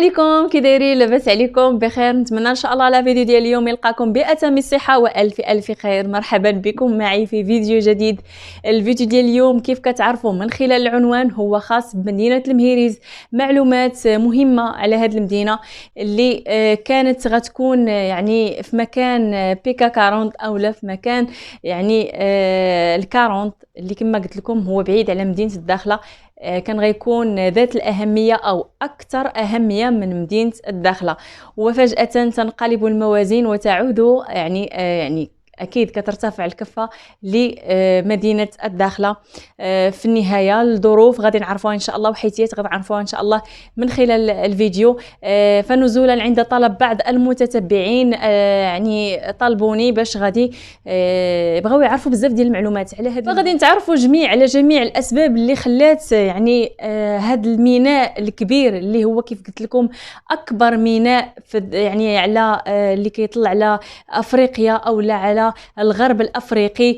عليكم، كي دايرين؟ لاباس عليكم؟ بخير؟ نتمنى ان شاء الله لا فيديو ديال اليوم يلقاكم بأتم الصحه والف خير. مرحبا بكم معي في فيديو جديد. الفيديو ديال اليوم كيف كتعرفوا من خلال العنوان هو خاص بمدينه المهيريز، معلومات مهمه على هذه المدينه اللي كانت غتكون يعني في مكان بيكا 40 اولا في مكان يعني ال40 اللي كما قلت لكم هو بعيد على مدينه الداخله. كان غيكون ذات الأهمية أو أكثر أهمية من مدينة الداخلة، وفجأة تنقلب الموازين وتعود يعني أكيد كترتفع الكفة لمدينة الداخلة. في النهاية الظروف غادي نعرفوها إن شاء الله، وحيتيات غادي نعرفوها إن شاء الله من خلال الفيديو. فنزولا عند طلب بعض المتتبعين يعني طلبوني باش غادي بغاو يعرفوا بزاف ديال المعلومات على هذا، فغادي نتعرفوا على جميع الأسباب اللي خلات يعني هذا الميناء الكبير اللي هو كيف قلت لكم أكبر ميناء في يعني على اللي كيطلع على أفريقيا أو لا على الغرب الافريقي،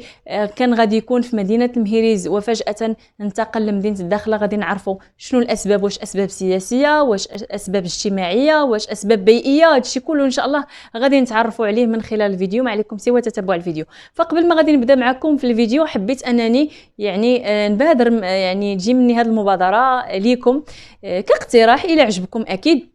كان غادي يكون في مدينه المهيريز وفجاه انتقل لمدينه الداخله. غادي نعرفوا شنو الاسباب، واش اسباب سياسيه، واش اسباب اجتماعيه، واش اسباب بيئيه. هادشي كله ان شاء الله غادي نتعرفوا عليه من خلال الفيديو. ما عليكم سوى تتبع الفيديو. فقبل ما غادي نبدا معكم في الفيديو حبيت انني يعني نبادر يعني تجي مني هذه المبادره ليكم كاقتراح الى عجبكم اكيد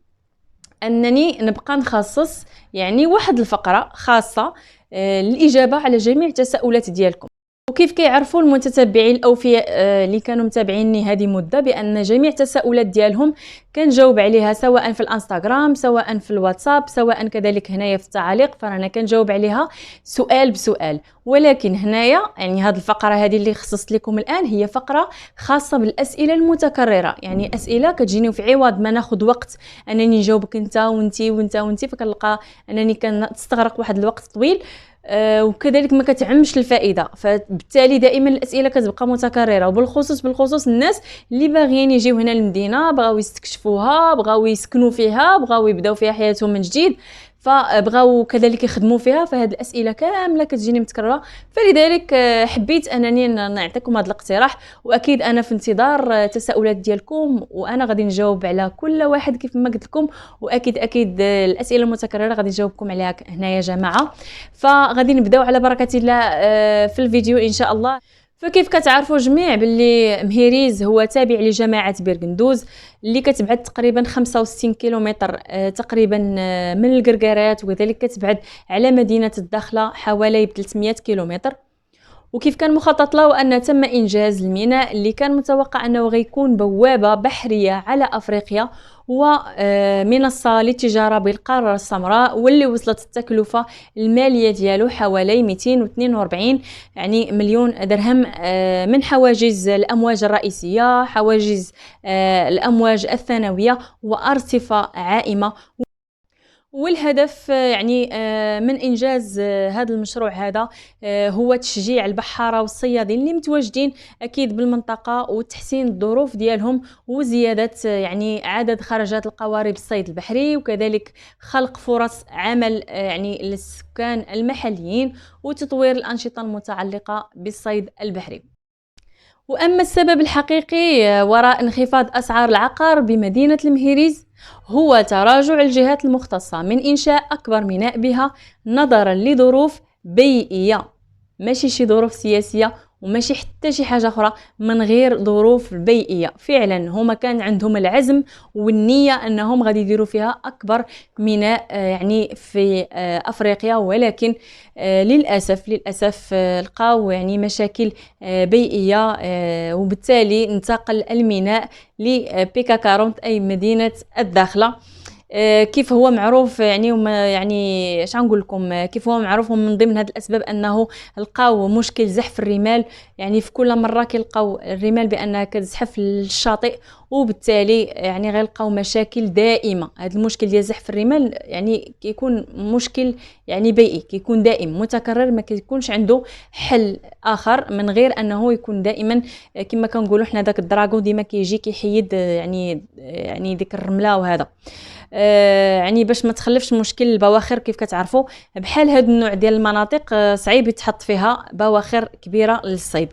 انني نبقى نخصص يعني واحد الفقره خاصه الإجابة على جميع التساؤلات ديالكم. وكيف كيعرفوا المتتبعين الأوفياء اللي كانوا متابعيني هذه مدة بأن جميع التساؤلات ديالهم كنجاوب عليها، سواء في الانستغرام، سواء في الواتساب، سواء كذلك هنايا في التعاليق، فانا كنجاوب عليها سؤال بسؤال. ولكن هنايا يعني هذه الفقرة هذه اللي خصصت لكم الآن هي فقرة خاصة بالأسئلة المتكررة، يعني أسئلة كتجيني في عوض ما ناخذ وقت أنني نجاوبك أنت وأنتي وأنت وأنتي، فكنلقى أنني كنستغرق واحد الوقت طويل وكذلك ما كتعمش الفائده. فبالتالي دائما الاسئله كتبقى متكرره، وبالخصوص الناس اللي باغيين يجيو هنا للمدينه، بغاو يستكشفوها، بغاو يسكنوا فيها، بغاو يبداو فيها حياتهم من جديد، فبغاو كذلك يخدموا فيها. فهاد الاسئله كامله كتجيني متكرره، فلذلك حبيت انني نعطيكم هذا الاقتراح. واكيد انا في انتظار التساؤلات ديالكم، وانا غادي نجاوب على كل واحد كيف ما قلت لكم. واكيد الاسئله المتكرره غادي نجاوبكم عليها هنا يا جماعه. فغادي نبداو على بركه الله في الفيديو ان شاء الله. فكيف كتعرفوا جميع باللي مهيريز هو تابع لجماعة بيرغندوز اللي كتبعد تقريبا 65 كيلومتر تقريبا من القرقارات، وكذلك كتبعد على مدينة الداخلة حوالي 300 كيلومتر. وكيف كان مخطط له أن تم إنجاز الميناء اللي كان متوقع أنه غيكون بوابة بحرية على أفريقيا ومنصة للتجارة بالقارة السمراء، واللي وصلت التكلفة المالية ديالو حوالي 242 يعني مليون درهم من حواجز الأمواج الرئيسية، حواجز الأمواج الثانوية، وأرصفة عائمة. والهدف يعني من إنجاز هذا المشروع هذا هو تشجيع البحارة والصيادين اللي متواجدين أكيد بالمنطقة، وتحسين الظروف ديالهم، وزيادة يعني عدد خرجات القوارب الصيد البحري، وكذلك خلق فرص عمل يعني للسكان المحليين، وتطوير الأنشطة المتعلقة بالصيد البحري. وأما السبب الحقيقي وراء انخفاض أسعار العقار بمدينة المهيريز هو تراجع الجهات المختصة من إنشاء أكبر ميناء بها نظرا لظروف بيئية، ماشي شي ظروف سياسية، وماشي حتى شي حاجة أخرى من غير ظروف بيئية. فعلا هما كان عندهم العزم والنية أنهم غادي يديروا فيها أكبر ميناء يعني في أفريقيا، ولكن للأسف لقاو يعني مشاكل بيئية، وبالتالي انتقل الميناء لبيكا 40 أي مدينة الداخلة. كيف هو معروف يعني يعني اش غنقول لكم، كيف هو معروف من ضمن هذه الاسباب انه لقاو مشكل زحف الرمال، يعني في كل مره كيلقاو الرمال بانها كتزحف للشاطئ، وبالتالي يعني غيلقاو مشاكل دائمه. هذا المشكل ديال زحف الرمال يعني كيكون مشكل يعني بيئي، كيكون دائم متكرر، ما كيكونش عنده حل اخر من غير انه يكون دائما كما كنقولوا حنا داك الدراغون ديما كيجي كيحيد يعني ديك الرمله وهذا يعني باش ما تخلفش مشكل البواخر. كيف كتعرفوا بحال هذا النوع ديال المناطق صعيب يتحط فيها بواخر كبيره للصيد.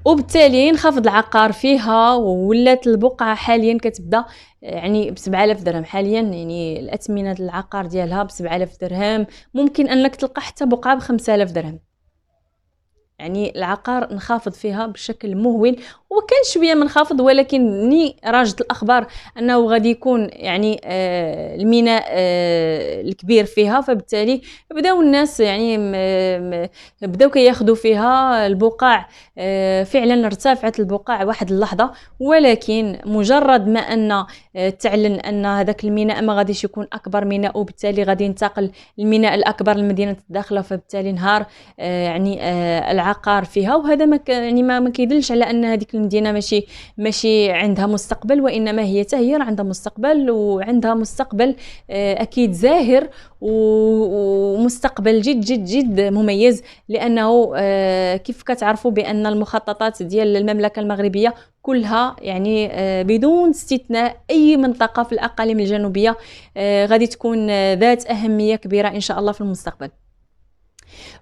وبالتالي انخفض العقار فيها، وولات البقعة حاليا كتبدا يعني ب7000 درهم حاليا، يعني الأثمنة العقار ديالها ب7000 درهم، ممكن أنك تلقى حتى بقعة ب5000 درهم. يعني العقار انخفض فيها بشكل مهول، وكان شويه منخفض، ولكن ني راجت الاخبار انه غادي يكون يعني الميناء الكبير فيها، فبالتالي بداو الناس يعني بداو كياخذوا فيها البقع. فعلا ارتفعت البقع واحد اللحظه، ولكن مجرد ما ان تعلن ان هذاك الميناء ما غاديش يكون اكبر ميناء، وبالتالي غادي ينتقل الميناء الاكبر لمدينه الداخله، فبالتالي نهار يعني العقار فيها. وهذا ما يعني ما كيدلش على ان هذيك المدينه ماشي عندها مستقبل، وانما هي تهير عندها مستقبل، وعندها مستقبل اكيد زاهر، ومستقبل جد جد جد مميز، لانه كيف كتعرفوا بان المخططات ديال المملكه المغربيه كلها يعني بدون استثناء اي منطقه في الاقاليم الجنوبيه غادي تكون ذات اهميه كبيره ان شاء الله في المستقبل.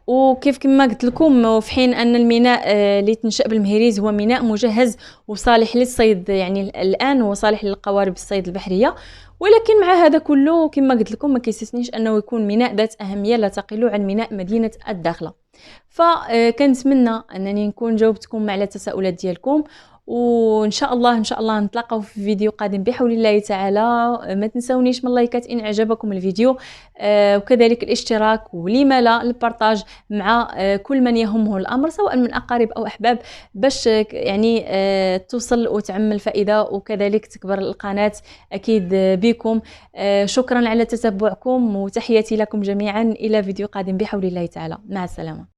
وكيف كما قلت لكم، في حين ان الميناء اللي تنشأ بالمهيريز هو ميناء مجهز وصالح للصيد، يعني الان هو صالح للقوارب الصيد البحريه، ولكن مع هذا كله كما قلت لكم ما كيستثنيش انه يكون ميناء ذات اهميه لا تقل عن ميناء مدينه الداخله. فكنتمنى انني نكون جاوبتكم على التساؤلات ديالكم، وان شاء الله نتلاقاو في فيديو قادم بحول الله تعالى. ما تنسونيش من اللايكات ان اعجبكم الفيديو، وكذلك الاشتراك، ولما لا البارطاج مع كل من يهمه الامر سواء من اقارب او احباب، باش يعني توصل وتعم الفائده، وكذلك تكبر القناه اكيد بكم. شكرا على تتبعكم، وتحياتي لكم جميعا الى فيديو قادم بحول الله تعالى. مع السلامه.